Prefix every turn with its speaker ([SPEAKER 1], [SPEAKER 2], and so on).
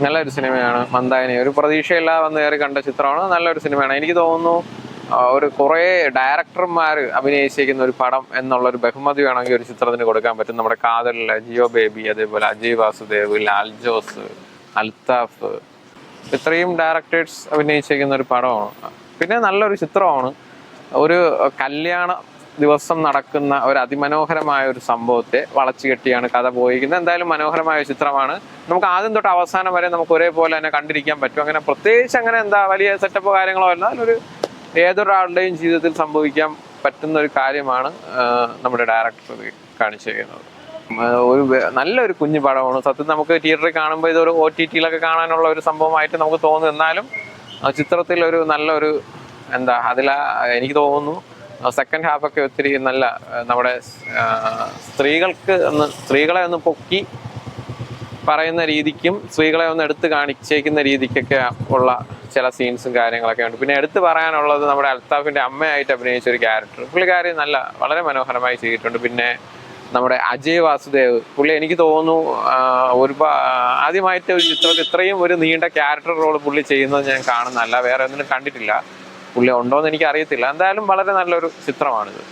[SPEAKER 1] നല്ലൊരു സിനിമയാണ് മന്ദാകിനി. ഒരു പ്രതീക്ഷയില്ലാതെ വന്ന് കയറി കണ്ട ചിത്രമാണ്. നല്ലൊരു സിനിമയാണ്. എനിക്ക് തോന്നുന്നു ഒരു കുറേ ഡയറക്ടർമാർ അഭിനയിച്ചിരിക്കുന്ന ഒരു പടം എന്നുള്ളൊരു ബഹുമതി വേണമെങ്കിൽ ഒരു ചിത്രത്തിന് കൊടുക്കാൻ പറ്റും. നമ്മുടെ കാതലിലെ ജിയോ ബേബി, അതേപോലെ അജയ് വാസുദേവ്, ലാൽ ജോസ്, അൽത്താഫ്, ഇത്രയും ഡയറക്ടേഴ്സ് അഭിനയിച്ചിരിക്കുന്ന ഒരു പടമാണ്. പിന്നെ നല്ലൊരു ചിത്രമാണ്. ഒരു കല്യാണ ദിവസം നടക്കുന്ന ഒരു അതിമനോഹരമായ ഒരു സംഭവത്തെ വളച്ചു കെട്ടിയാണ് കഥ പോയിരിക്കുന്നത്. എന്തായാലും മനോഹരമായ ചിത്രമാണ്. നമുക്ക് ആദ്യം തൊട്ട് അവസാനം വരെ നമുക്ക് ഒരേപോലെ തന്നെ കണ്ടിരിക്കാൻ പറ്റും. അങ്ങനെ പ്രത്യേകിച്ച് അങ്ങനെ വലിയ സെറ്റപ്പോ കാര്യങ്ങളോ അല്ല. അതിലൊരു ഏതൊരാളുടെയും ജീവിതത്തിൽ സംഭവിക്കാൻ പറ്റുന്ന ഒരു കാര്യമാണ് നമ്മുടെ ഡയറക്ടർ കാണിച്ചിരിക്കുന്നത്. ഒരു നല്ലൊരു കുഞ്ഞു പടമാണ് സത്യം. നമുക്ക് തിയേറ്ററിൽ കാണുമ്പോൾ ഇതൊരു OTT-യിലൊക്കെ കാണാനുള്ള ഒരു സംഭവമായിട്ട് നമുക്ക് തോന്നും. എന്നാലും ചിത്രത്തിൽ ഒരു നല്ലൊരു എനിക്ക് തോന്നുന്നു സെക്കൻഡ് ഹാഫൊക്കെ ഒത്തിരി നല്ല നമ്മുടെ സ്ത്രീകളെ ഒന്ന് പൊക്കി പറയുന്ന രീതിക്കും സ്ത്രീകളെ ഒന്ന് എടുത്ത് കാണിച്ചേക്കുന്ന രീതിക്കൊക്കെ ഉള്ള ചില സീൻസും കാര്യങ്ങളൊക്കെ ഉണ്ട്. പിന്നെ എടുത്ത് പറയാനുള്ളത് നമ്മുടെ അൽത്താഫിന്റെ അമ്മയായിട്ട് അഭിനയിച്ച ഒരു ക്യാരക്ടർ, പുള്ളിക്കാരി വളരെ മനോഹരമായി ചെയ്തിട്ടുണ്ട്. പിന്നെ നമ്മുടെ അജയ് വാസുദേവ്, പുള്ളി എനിക്ക് തോന്നുന്നു ആദ്യമായിട്ട് ഒരു ചിത്രത്തിൽ ഇത്രയും ഒരു നീണ്ട ക്യാരക്ടർ റോൾ പുള്ളി ചെയ്യുന്നത് ഞാൻ കാണുന്നതല്ല, വേറെ ഒന്നിനും കണ്ടിട്ടില്ല. പുള്ളി ഉണ്ടോയെന്ന് എനിക്ക് അറിയത്തില്ല. എന്തായാലും വളരെ നല്ലൊരു ചിത്രമാണിത്.